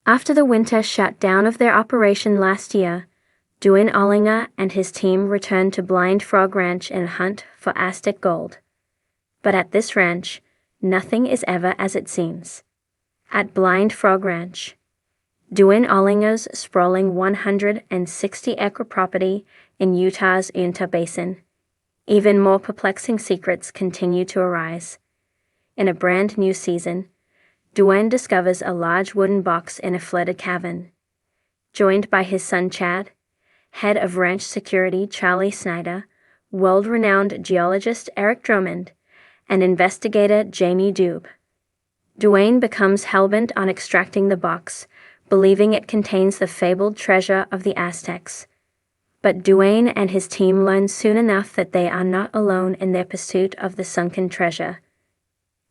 After the winter shutdown of their operation last year, Duane Ollinger and his team returned to Blind Frog Ranch in a hunt for Aztec gold. But at this ranch, nothing is ever as it seems. At Blind Frog Ranch, Duane Ollinger's sprawling 160-acre property in Utah's Uinta Basin, even more perplexing secrets continue to arise. In a brand new season, Duane discovers a large wooden box in a flooded cavern. Joined by his son Chad, head of ranch security Charlie Snyder, world-renowned geologist Eric Drummond, and investigator Jamie Dube, Duane becomes hellbent on extracting the box, believing it contains the fabled treasure of the Aztecs. But Duane and his team learn soon enough that they are not alone in their pursuit of the sunken treasure.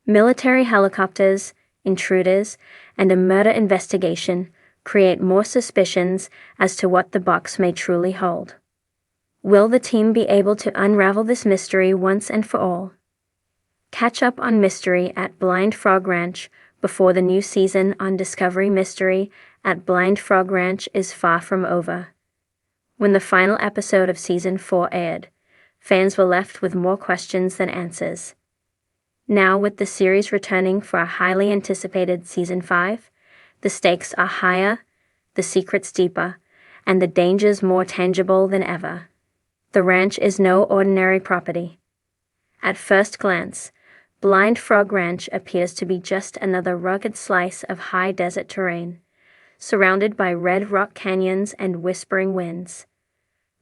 Military helicopters, intruders, and a murder investigation create more suspicions as to what the box may truly hold. Will the team be able to unravel this mystery once and for all? Catch up on Mystery at Blind Frog Ranch before the new season on Discovery Mystery at Blind Frog Ranch is far from over. When the final episode of Season 4 aired, fans were left with more questions than answers. Now, with the series returning for a highly anticipated Season 5, the stakes are higher, the secrets deeper, and the dangers more tangible than ever. The ranch is no ordinary property. At first glance, Blind Frog Ranch appears to be just another rugged slice of high desert terrain, surrounded by red rock canyons and whispering winds.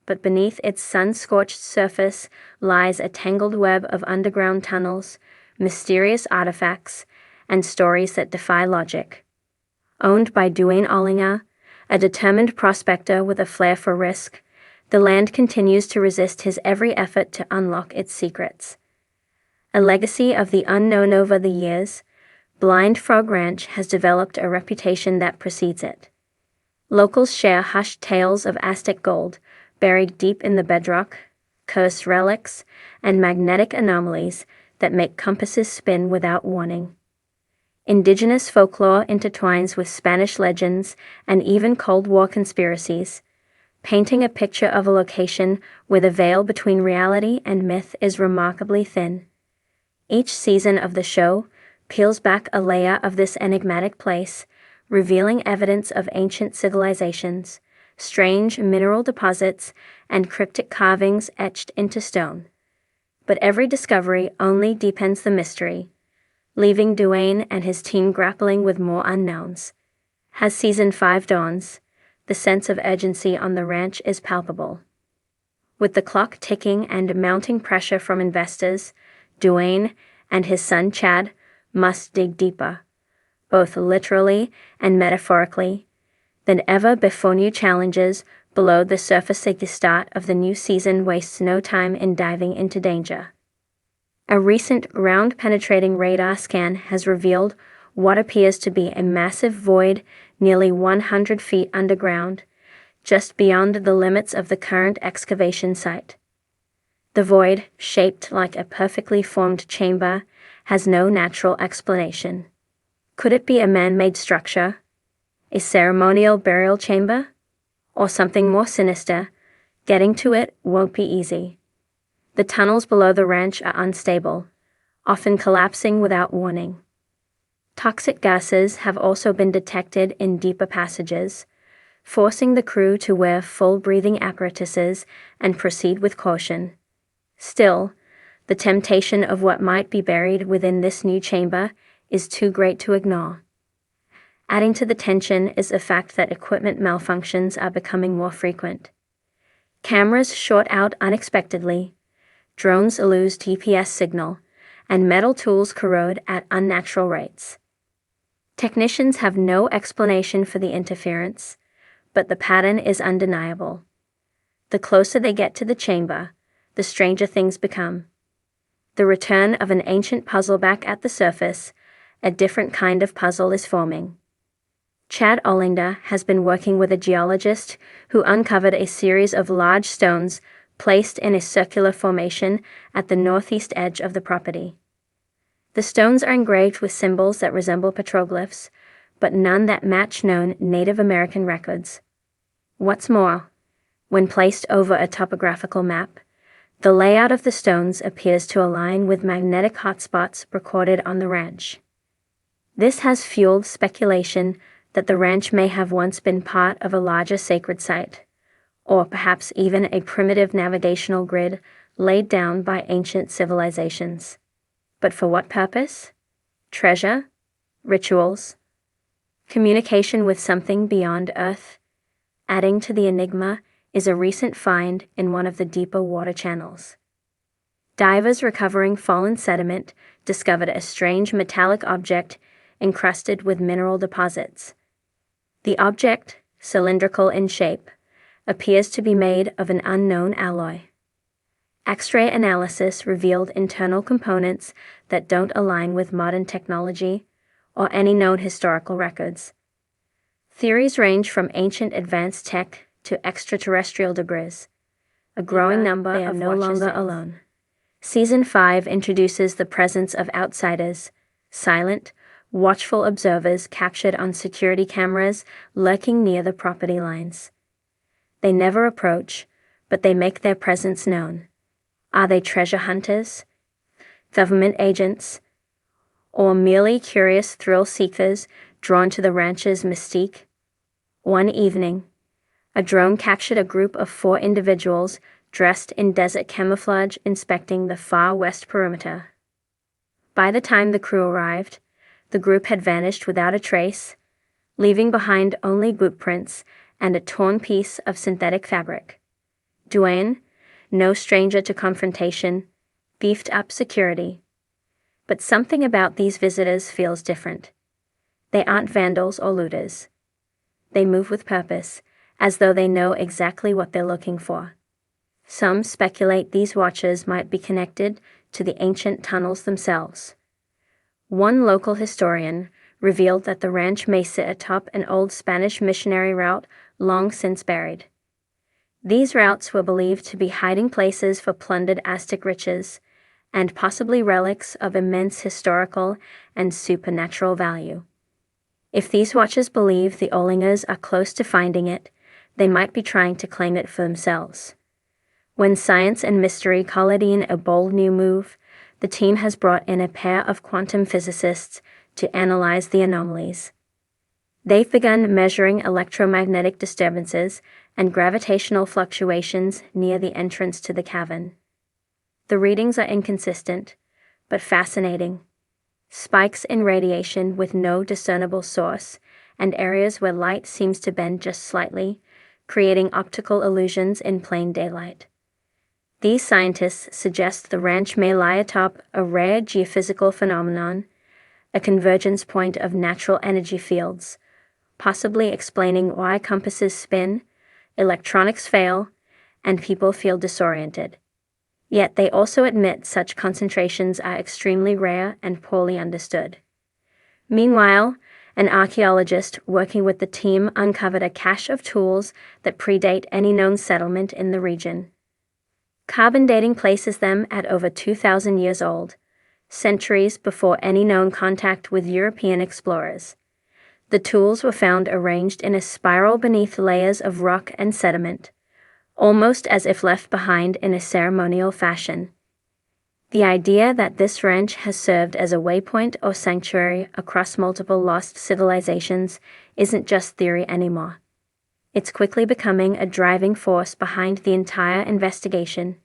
But beneath its sun-scorched surface lies a tangled web of underground tunnels, mysterious artifacts, and stories that defy logic. Owned by Duane Ollinger, a determined prospector with a flair for risk, the land continues to resist his every effort to unlock its secrets. A legacy of the unknown over the years, Blind Frog Ranch has developed a reputation that precedes it. Locals share hushed tales of Aztec gold, buried deep in the bedrock, cursed relics, and magnetic anomalies that make compasses spin without warning. Indigenous folklore intertwines with Spanish legends and even Cold War conspiracies, painting a picture of a location where the veil between reality and myth is remarkably thin. Each season of the show peels back a layer of this enigmatic place, revealing evidence of ancient civilizations, strange mineral deposits, and cryptic carvings etched into stone. But every discovery only deepens the mystery, leaving Duane and his team grappling with more unknowns. As Season 5 dawns, the sense of urgency on the ranch is palpable. With the clock ticking and mounting pressure from investors, Duane and his son Chad must dig deeper, both literally and metaphorically, than ever before. New challenges below the surface. At the start of the new season wastes no time in diving into danger. A recent ground-penetrating radar scan has revealed what appears to be a massive void nearly 100 feet underground, just beyond the limits of the current excavation site. The void, shaped like a perfectly formed chamber, has no natural explanation. Could it be a man-made structure, a ceremonial burial chamber, or something more sinister? Getting to it won't be easy. The tunnels below the ranch are unstable, often collapsing without warning. Toxic gases have also been detected in deeper passages, forcing the crew to wear full breathing apparatuses and proceed with caution. Still, the temptation of what might be buried within this new chamber is too great to ignore. Adding to the tension is the fact that equipment malfunctions are becoming more frequent. Cameras short out unexpectedly, drones lose GPS signal, and metal tools corrode at unnatural rates. Technicians have no explanation for the interference, but the pattern is undeniable. The closer they get to the chamber, the stranger things become. The return of an ancient puzzle back at the surface, a different kind of puzzle is forming. Chad Ollinger has been working with a geologist who uncovered a series of large stones placed in a circular formation at the northeast edge of the property. The stones are engraved with symbols that resemble petroglyphs, but none that match known Native American records. What's more, when placed over a topographical map, the layout of the stones appears to align with magnetic hotspots recorded on the ranch. This has fueled speculation that the ranch may have once been part of a larger sacred site, or perhaps even a primitive navigational grid laid down by ancient civilizations. But for what purpose? Treasure? Rituals? Communication with something beyond Earth? Adding to the enigma is a recent find in one of the deeper water channels. Divers recovering fallen sediment discovered a strange metallic object encrusted with mineral deposits. The object, cylindrical in shape, appears to be made of an unknown alloy. X-ray analysis revealed internal components that don't align with modern technology or any known historical records. Theories range from ancient advanced tech to extraterrestrial debris. A growing number of no longer alone. Season 5 introduces the presence of outsiders, silent, watchful observers captured on security cameras lurking near the property lines. They never approach, but they make their presence known. Are they treasure hunters, government agents, or merely curious thrill seekers drawn to the ranch's mystique? One evening, a drone captured a group of 4 individuals dressed in desert camouflage inspecting the far west perimeter. By the time the crew arrived, the group had vanished without a trace, leaving behind only boot prints and a torn piece of synthetic fabric. Duane, no stranger to confrontation, beefed up security. But something about these visitors feels different. They aren't vandals or looters. They move with purpose, as though they know exactly what they're looking for. Some speculate these watchers might be connected to the ancient tunnels themselves. One local historian revealed that the ranch may sit atop an old Spanish missionary route long since buried. These routes were believed to be hiding places for plundered Aztec riches, and possibly relics of immense historical and supernatural value. If these watchers believe the Olingers are close to finding it, they might be trying to claim it for themselves. When science and mystery collide a bold new move, the team has brought in a pair of quantum physicists to analyze the anomalies. They've begun measuring electromagnetic disturbances and gravitational fluctuations near the entrance to the cavern. The readings are inconsistent, but fascinating. Spikes in radiation with no discernible source, and areas where light seems to bend just slightly, creating optical illusions in plain daylight. These scientists suggest the ranch may lie atop a rare geophysical phenomenon, a convergence point of natural energy fields, possibly explaining why compasses spin, electronics fail, and people feel disoriented. Yet they also admit such concentrations are extremely rare and poorly understood. Meanwhile, an archaeologist working with the team uncovered a cache of tools that predate any known settlement in the region. Carbon dating places them at over 2,000 years old, centuries before any known contact with European explorers. The tools were found arranged in a spiral beneath layers of rock and sediment, almost as if left behind in a ceremonial fashion. The idea that this ranch has served as a waypoint or sanctuary across multiple lost civilizations isn't just theory anymore. It's quickly becoming a driving force behind the entire investigation.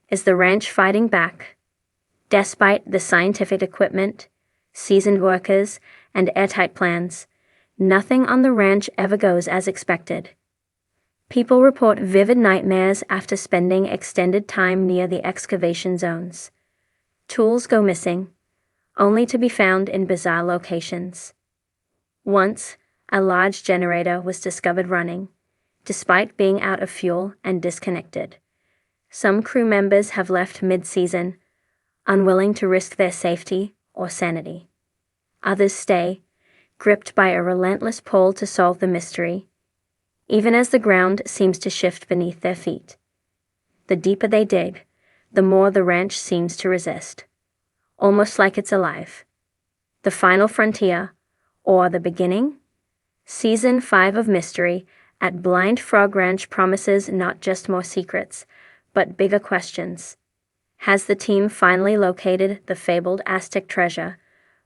Is the ranch fighting back? Despite the scientific equipment, seasoned workers, and airtight plans, nothing on the ranch ever goes as expected. People report vivid nightmares after spending extended time near the excavation zones. Tools go missing, only to be found in bizarre locations. Once, a large generator was discovered running, despite being out of fuel and disconnected. Some crew members have left mid-season, unwilling to risk their safety or sanity. Others stay, gripped by a relentless pull to solve the mystery, even as the ground seems to shift beneath their feet. The deeper they dig, the more the ranch seems to resist, almost like it's alive. The final frontier, or the beginning? Season 5 of Mystery at Blind Frog Ranch promises not just more secrets, but bigger questions. Has the team finally located the fabled Aztec treasure,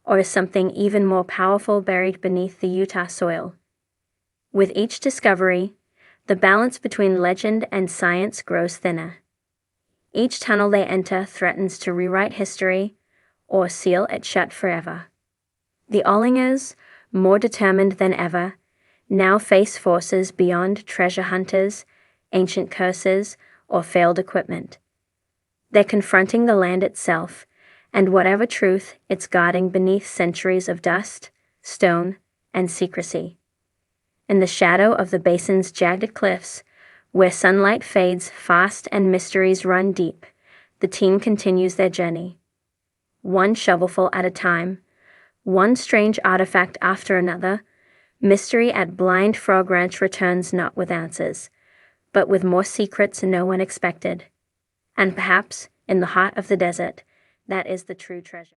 or is something even more powerful buried beneath the Utah soil? With each discovery, the balance between legend and science grows thinner. Each tunnel they enter threatens to rewrite history or seal it shut forever. The Ollingers, more determined than ever, now face forces beyond treasure hunters, ancient curses, or failed equipment. They're confronting the land itself, and whatever truth it's guarding beneath centuries of dust, stone, and secrecy. In the shadow of the basin's jagged cliffs, where sunlight fades fast and mysteries run deep, the team continues their journey. One shovelful at a time, one strange artifact after another, Mystery at Blind Frog Ranch returns not with answers, but with more secrets no one expected. And perhaps, in the heart of the desert, that is the true treasure.